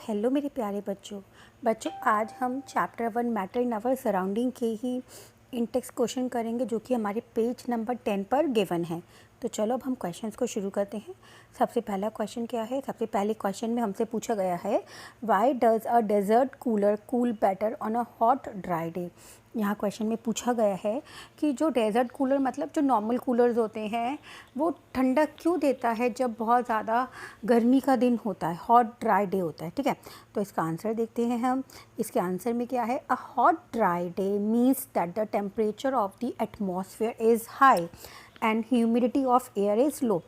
Hello मेरे प्यारे बच्चों आज हम chapter 1 matter in our surrounding के ही इंटेक्स्ट क्वेश्चन करेंगे जो कि हमारे पेज नंबर 10 पर गिवन है। तो चलो अब हम क्वेश्चंस को शुरू करते हैं। सबसे पहला क्वेश्चन क्या है? सबसे पहले क्वेश्चन में हमसे पूछा गया है why does a desert cooler cool better on a hot dry day. यहाँ क्वेश्चन में पूछा गया है कि जो डेजर्ट कूलर मतलब जो नॉर्मल कूलर्स होते हैं वो ठंडक क्यों देता है जब बहुत ज़्यादा गर्मी का दिन होता है, हॉट ड्राई डे होता है। ठीक है, तो इसका आंसर देखते हैं हम। इसके आंसर में क्या है? अ hot dry day means that the temperature of the atmosphere is high and humidity of air is low.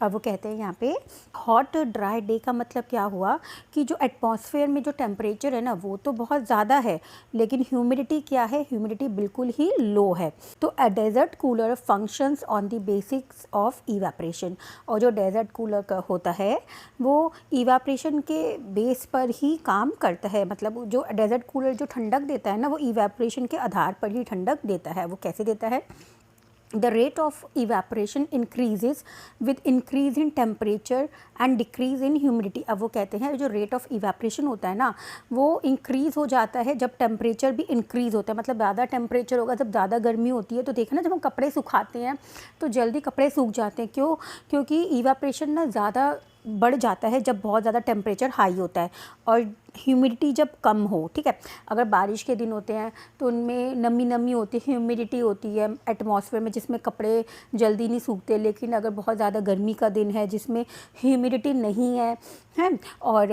अब वो कहते हैं यहाँ पे हॉट ड्राई डे का मतलब क्या हुआ कि जो एटमॉस्फेयर में जो टेम्परेचर है ना वो तो बहुत ज़्यादा है, लेकिन ह्यूमिडिटी क्या है? ह्यूमिडिटी बिल्कुल ही लो है। तो a desert cooler functions on the basics of evaporation. और जो डेजर्ट कूलर का होता है वो इवेपरेशन के बेस पर ही काम करता है। मतलब जो डेजर्ट कूलर जो ठंडक देता है ना वो इवेपरेशन के आधार पर ही ठंडक देता है। वो कैसे देता है? The rate of evaporation increases with increase in temperature and decrease in humidity। अब वो कहते हैं जो rate of evaporation होता है ना वो increase हो जाता है जब temperature भी increase होता है। मतलब ज़्यादा temperature होगा, जब ज़्यादा गर्मी होती है तो देखना ना जब हम कपड़े सुखाते हैं तो जल्दी कपड़े सूख जाते हैं। क्यों? क्योंकि evaporation ना ज़्यादा बढ़ जाता है जब बहुत ज़्यादा टेम्परेचर हाई होता है और ह्यूमिडिटी जब कम हो। ठीक है, अगर बारिश के दिन होते हैं तो उनमें नमी होती है, ह्यूमिडिटी होती है एटमॉस्फेयर में जिसमें कपड़े जल्दी नहीं सूखते। लेकिन अगर बहुत ज़्यादा गर्मी का दिन है जिसमें ह्यूमिडिटी नहीं है और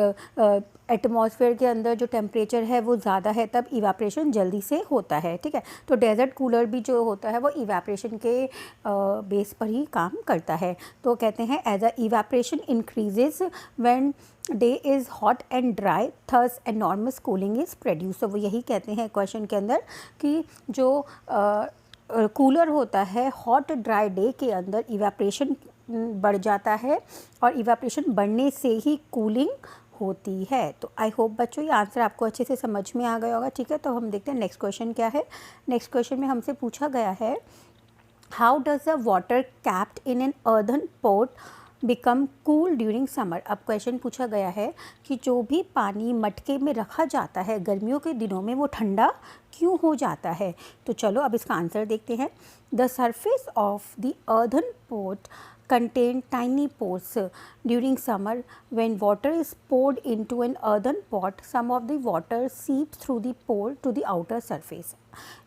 एटमॉस्फेयर के अंदर जो टेम्परेचर है वो ज़्यादा है तब इवेपरेशन जल्दी से होता है। ठीक है, तो डेजर्ट कूलर भी जो होता है वो इवेपरेशन के बेस पर ही काम करता है। तो कहते हैं as a evaporation increases when day is hot and dry thus enormous cooling is produce. तो वो यही कहते हैं क्वेश्चन के अंदर कि जो कूलर होता है हॉट ड्राई डे के अंदर इवेपरेशन बढ़ जाता है और इवेपरेशन बढ़ने से ही कूलिंग होती है। तो आई होप बच्चों ये आंसर आपको अच्छे से समझ में आ गया होगा। ठीक है, तो हम देखते हैं नेक्स्ट क्वेश्चन क्या है। नेक्स्ट क्वेश्चन में हमसे पूछा गया है how does the water capped in an earthen pot become cool during summer. अब क्वेश्चन पूछा गया है कि जो भी पानी मटके में रखा जाता है गर्मियों के दिनों में वो ठंडा क्यों हो जाता है। तो चलो अब इसका आंसर देखते हैं। The surface of the earthen pot contain tiny pores during summer when water is poured into an earthen pot some of the water seeps through the pore to the outer surface।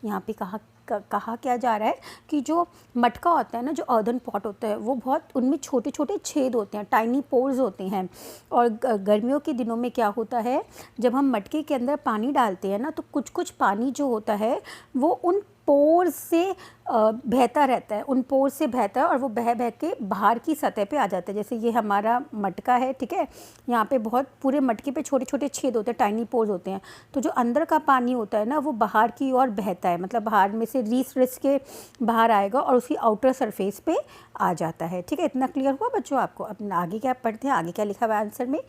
यहाँ पे कहा क्या जा रहा है कि जो मटका होता है ना, जो अर्दन पॉट होता है वो बहुत उनमें छोटे छोटे छेद होते हैं, टाइनी पोर्स होते हैं। और गर्मियों के दिनों में क्या होता है जब हम मटके के अंदर पानी डालते हैं ना तो कुछ कुछ पानी जो होता है वो उन पोर्स से बहता रहता है, उन पोर्स से बहता है और वो बह बह के बाहर की सतह पे आ जाता है। जैसे ये हमारा मटका है, ठीक है, यहाँ पे बहुत पूरे मटके पे छोटे छोटे छेद होते हैं, टाइनी पोर्स होते हैं। तो जो अंदर का पानी होता है ना वो बाहर की ओर बहता है, मतलब बाहर में से रिस के बाहर आएगा और उसकी आउटर सरफेस पे आ जाता है। ठीक है, इतना क्लियर हुआ बच्चों आपको? अब आगे क्या पढ़ते हैं, आगे क्या लिखा हुआ है आंसर में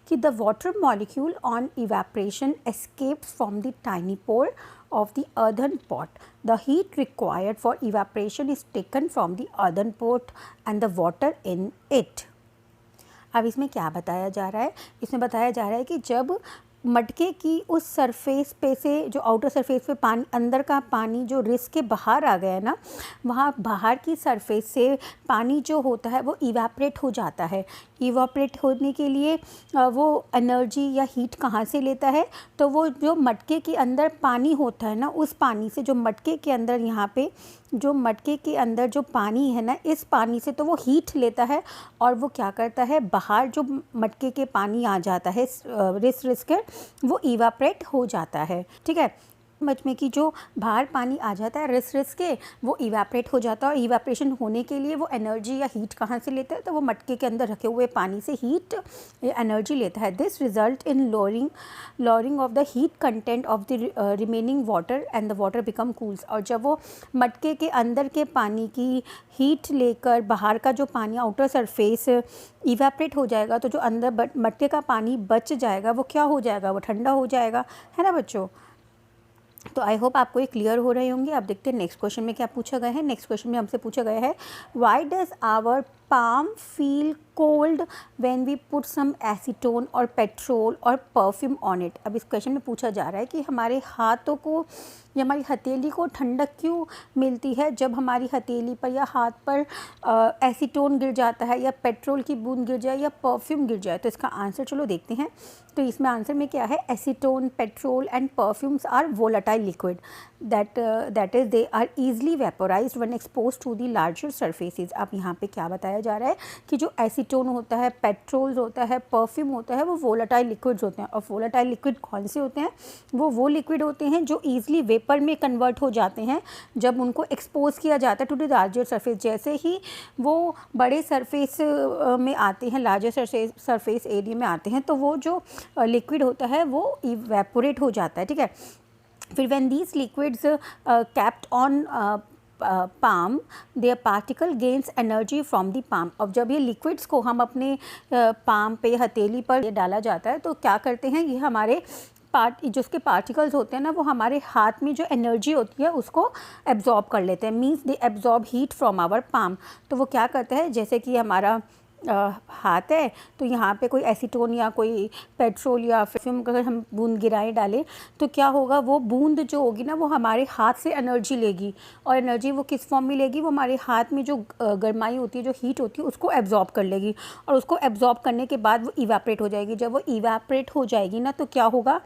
कि the water molecule on evaporation escapes from the tiny pore of the earthen pot. The heat required for evaporation is taken from the earthen pot and the water in it। अब इसमें क्या बताया जा रहा है? इसमें बताया जा रहा है कि जब मटके की उस सरफेस पे से जो आउटर सरफेस पे पानी, अंदर का पानी जो रिस के बाहर आ गया है ना, वहाँ बाहर की सरफेस से पानी जो होता है वो इवेपरेट हो जाता है। इवेपरेट होने के लिए वो एनर्जी या हीट कहाँ से लेता है? तो वो जो मटके के अंदर पानी होता है ना उस पानी से, जो मटके के अंदर यहाँ पे जो मटके के अंदर जो पानी है ना इस पानी से तो वो हीट लेता है और वो क्या करता है बाहर जो मटके के पानी आ जाता है रिस के वो इवेपरेट हो जाता है। ठीक है, समझ में कि जो बाहर पानी आ जाता है रिस के वो इवेपरेट हो जाता है और इवेपरेशन होने के लिए वो एनर्जी या हीट कहाँ से लेता है? तो वो मटके के अंदर रखे हुए पानी से हीट एनर्जी लेता है। This result in lowering of the heat content of the remaining water and the water become cools. और जब वो मटके के अंदर के पानी की हीट लेकर बाहर का जो पानी आउटर सरफेस इवेपरेट हो जाएगा तो जो अंदर मटके का पानी बच जाएगा वो क्या हो जाएगा? वो ठंडा हो जाएगा, है ना बच्चों? तो आई होप आपको ये क्लियर हो रहे होंगे। अब देखते हैं नेक्स्ट क्वेश्चन में क्या पूछा गया है। नेक्स्ट क्वेश्चन में हमसे पूछा गया है why does our palm feel cold when we put some acetone और पेट्रोल और परफ्यूम ऑन इट। अब इस क्वेश्चन में पूछा जा रहा है कि हमारे हाथों को या हमारी हथेली को ठंडक क्यों मिलती है जब हमारी हथेली पर या हाथ पर एसीटोन गिर जाता है या पेट्रोल की बूंद गिर जाए या परफ्यूम गिर जाए। तो इसका आंसर चलो देखते हैं। तो इसमें आंसर में क्या है, acetone, petrol and perfumes are volatile liquid that is they are easily vaporised when exposed to the larger surfaces. अब यहाँ पे क्या बताया जा रहा है कि जो एसीटोन होता है, पेट्रोल होता है, परफ्यूम होता है, वो वोलेटाइल लिक्विड्स होते हैं। और वोलेटाइल लिक्विड कौन से होते हैं, वो लिक्विड होते हैं जो ईजिली वेपर में कन्वर्ट हो जाते हैं जब उनको एक्सपोज किया जाता है टू द लार्जर सरफेस। जैसे ही वो बड़े सरफेस में आते हैं, लार्जर सरफेस एरिया में आते हैं, तो वो जो लिक्विड होता है वो इवेपोरेट हो जाता है, ठीक है। फिर when these liquids kept on palm their particle gains energy from the palm. अब जब ये लिक्विड्स को हम अपने पाम पे, हथेली पर डाला जाता है तो क्या करते हैं, ये हमारे जो उसके पार्टिकल्स होते हैं ना, वो हमारे हाथ में जो एनर्जी होती है उसको एब्जॉर्ब कर लेते हैं। Means they absorb heat from our palm. तो वो क्या करते हैं, जैसे कि हमारा हाथ है तो यहाँ पे कोई एसीटोन या कोई पेट्रोल या परफ्यूम अगर हम बूंद गिराए डालें तो क्या होगा, वो बूंद जो होगी ना वो हमारे हाथ से एनर्जी लेगी। और एनर्जी वो किस फॉर्म में लेगी, वो हमारे हाथ में जो गर्माई होती है, जो हीट होती है, उसको एब्जॉर्ब कर लेगी। और उसको एब्जॉर्ब करने के बाद वो इवेपरेट हो जाएगी। जब वो इवेपरेट हो जाएगी ना तो क्या होगा,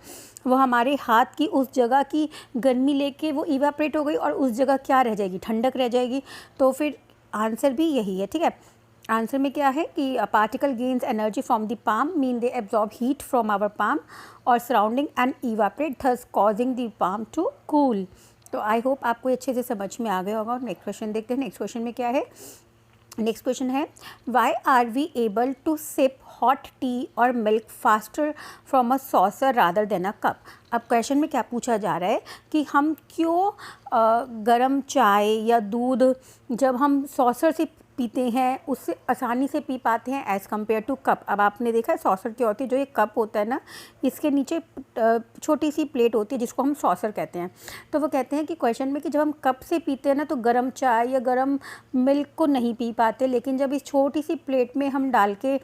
वो हमारे हाथ की उस जगह की गर्मी लेके वो इवेपरेट हो गई और उस जगह क्या रह जाएगी, ठंडक रह जाएगी। तो फिर आंसर भी यही है, ठीक है। आंसर में क्या है कि particle gains energy from the palm mean they absorb heat from our palm और surrounding and evaporate thus causing the palm to cool. तो आई होप आपको अच्छे से समझ में आ गया होगा। और नेक्स्ट क्वेश्चन देखते हैं। नेक्स्ट क्वेश्चन में क्या है, नेक्स्ट क्वेश्चन है why are we able to sip hot tea और milk faster from a saucer rather than a cup. अब क्वेश्चन में क्या पूछा जा रहा है कि हम क्यों गरम चाय या दूध जब हम सॉसर से पीते हैं उससे आसानी से पी पाते हैं एज़ कम्पेयर टू कप। अब आपने देखा है सॉसर क्या होती है, जो ये कप होता है ना, इसके नीचे छोटी सी प्लेट होती है जिसको हम सॉसर कहते हैं। तो वो कहते हैं कि क्वेश्चन में कि जब हम कप से पीते हैं ना तो गर्म चाय या गर्म मिल्क को नहीं पी पाते, लेकिन जब इस छोटी सी प्लेट में हम डाल के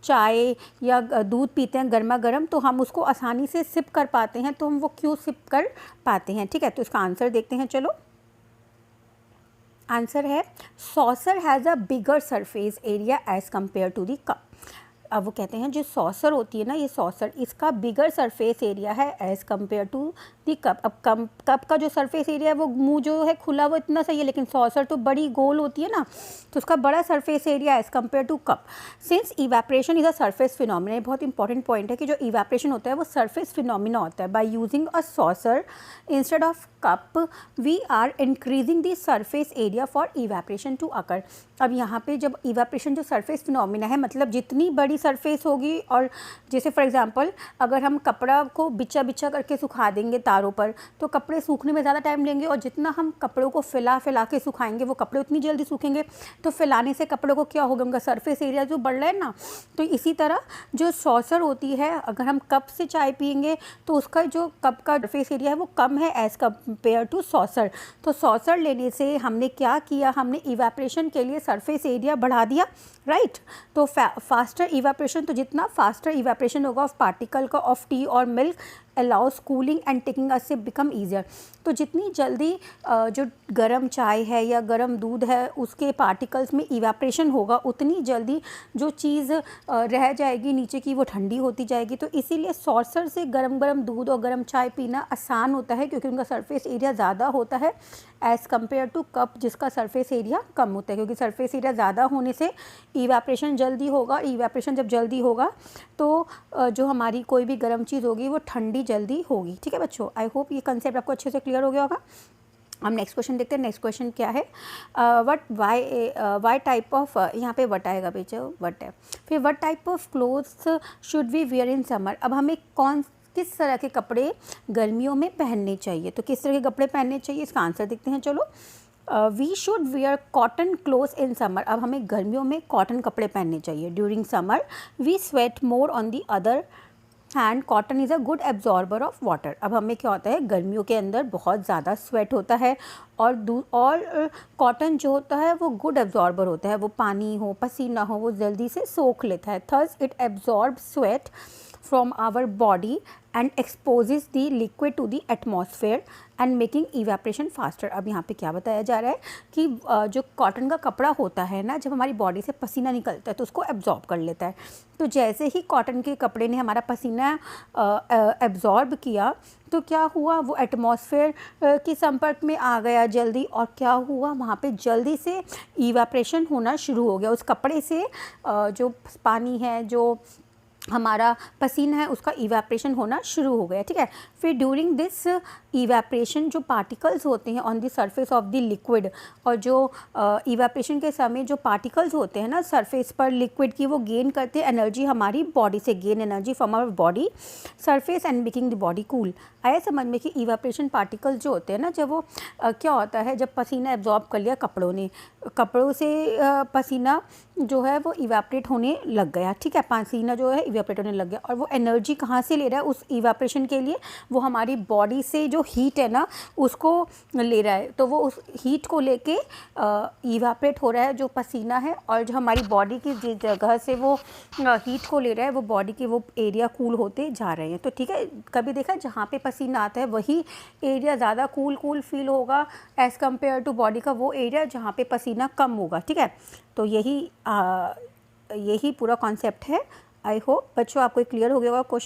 चाय या दूध पीते हैं गर्मा गर्म तो हम उसको आसानी से सिप कर पाते हैं। तो हम वो क्यों सिप कर पाते हैं, ठीक है। तो इसका आंसर देखते हैं। चलो आंसर है saucer has a bigger surface area as compare to the cup. अब वो कहते हैं जो सॉसर होती है ना, ये सॉसर, इसका बिगर सरफेस एरिया है as compare to the cup. अब कप का जो सरफेस एरिया है वो मुंह जो है खुला वो इतना सही है, लेकिन सॉसर तो बड़ी गोल होती है ना, तो उसका बड़ा surface area as compare to cup. Since evaporation is a surface phenomena, बहुत इंपॉर्टेंट पॉइंट है कि जो इवेपरेशन होता है वो सरफेस फिनोमिना होता है। By using a saucer instead of cup we are increasing the surface area for evaporation to occur. अब यहाँ पे जब इवेपरेशन जो सरफेस फिनोमिना है, मतलब जितनी बड़ी सरफेस होगी, और जैसे फॉर एग्जांपल अगर हम कपड़ा को बिछा बिछा करके सुखा देंगे तारों पर तो कपड़े सूखने में ज़्यादा टाइम लेंगे, और जितना हम कपड़ों को फैला के सुखाएंगे वो कपड़े उतनी जल्दी सूखेंगे। तो फैलाने से कपड़ों को क्या होगा, उनका सरफेस एरिया जो बढ़ रहा है ना। तो इसी तरह जो सॉसर होती है, अगर हम कप से चाय पियेंगे तो उसका जो कप का सरफेस एरिया है वो कम है एज़ कम्पेयर टू सॉसर। तो सॉसर लेने से हमने क्या किया, हमने इवेपरेशन के लिए सरफेस एरिया बढ़ा दिया, राइट। तो फास्टर इवेपरेशन, तो जितना फास्टर इवेपरेशन होगा ऑफ पार्टिकल का ऑफ टी और milk allows cooling and taking us से बिकम ईजियर। तो जितनी जल्दी जो गर्म चाय है या गर्म दूध है उसके पार्टिकल्स में इवेपरेशन होगा, उतनी जल्दी जो चीज़ रह जाएगी नीचे की वो ठंडी होती जाएगी। तो इसीलिए सॉसर से गरम गरम दूध और गर्म चाय पीना आसान होता है, क्योंकि उनका सरफेस एरिया ज़्यादा होता है एज़ कम्पेयर टू कप जिसका सरफेस एरिया कम होता है। क्योंकि सरफेस एरिया ज़्यादा होने से इवेपरेशन जल्दी होगा, इवेपरेशन जब जल्दी होगा तो जो हमारी कोई भी गर्म चीज़ होगी वो ठंडी जल्दी होगी, ठीक है बच्चों। आई होप ये कंसेप्ट आपको अच्छे से क्लियर हो गया होगा। हम नेक्स्ट क्वेश्चन देखते हैं। नेक्स्ट क्वेश्चन क्या है, वाई टाइप ऑफ, यहाँ पे वट आएगा बेचो, वट है। फिर what type of clothes should we wear in summer. अब हमें किस तरह के कपड़े गर्मियों में पहनने चाहिए, तो किस तरह के कपड़े पहनने चाहिए इसका आंसर देखते हैं। चलो we should wear cotton clothes in summer. अब हमें गर्मियों में कॉटन कपड़े पहनने चाहिए। During summer we sweat more on the other end cotton is a good absorber of water. अब हमें क्या होता है, गर्मियों के अंदर बहुत ज़्यादा स्वेट होता है और कॉटन जो होता है वो गुड एब्जॉर्बर होता है, वो पानी हो पसीना हो वो जल्दी से सोख लेता है। Thus it absorb sweat from our body and exposes the liquid to the atmosphere and making evaporation faster। अब यहाँ पे क्या बताया जा रहा है कि जो कॉटन का कपड़ा होता है ना, जब हमारी बॉडी से पसीना निकलता है तो उसको एब्जॉर्ब कर लेता है। तो जैसे ही कॉटन के कपड़े ने हमारा पसीना एब्जॉर्ब किया तो क्या हुआ, वो एटमॉस्फेयर के संपर्क में आ गया जल्दी, और क्या हुआ वहाँ पे जल्दी से इवेपोरेशन होना शुरू हो गया उस कपड़े से। जो पानी है, जो हमारा पसीना है, उसका इवेपोरेशन होना शुरू हो गया, ठीक है। फिर ड्यूरिंग दिस इवेपोरेशन जो पार्टिकल्स होते हैं on the surface of the liquid, और जो इवेपोरेशन के समय जो पार्टिकल्स होते हैं ना सरफेस पर लिक्विड की, वो गेन करते हैं एनर्जी हमारी बॉडी से, gain energy from our body surface and making the body cool. आया समझ में कि इवेपोरेशन पार्टिकल्स जो होते हैं ना, जब वो क्या होता है, जब पसीना एब्जॉर्ब कर लिया कपड़ों ने, कपड़ों से पसीना जो है वो इवेपोरेट होने लग गया, ठीक है, पसीना जो है इवेपोरेट होने लग गया, और वो एनर्जी कहाँ से ले रहा है उस इवेपोरेशन के लिए, वो हमारी बॉडी से जो हीट है ना उसको ले रहा है। तो वो उस हीट को लेके इवेपोरेट हो रहा है जो पसीना है, और जो हमारी बॉडी की जिस जगह से वो हीट को ले रहा है वो बॉडी के वो एरिया कूल होते जा रहे हैं। तो ठीक है, कभी देखा जहाँ पे पसीना आता है वही एरिया ज़्यादा कूल फील होगा एज़ कम्पेयर टू बॉडी का वो एरिया जहाँ पे पसीना कम होगा, ठीक है। तो यही पूरा कॉन्सेप्ट है। आई होप बच्चों आपको क्लियर हो गया होगा क्वेश्चन।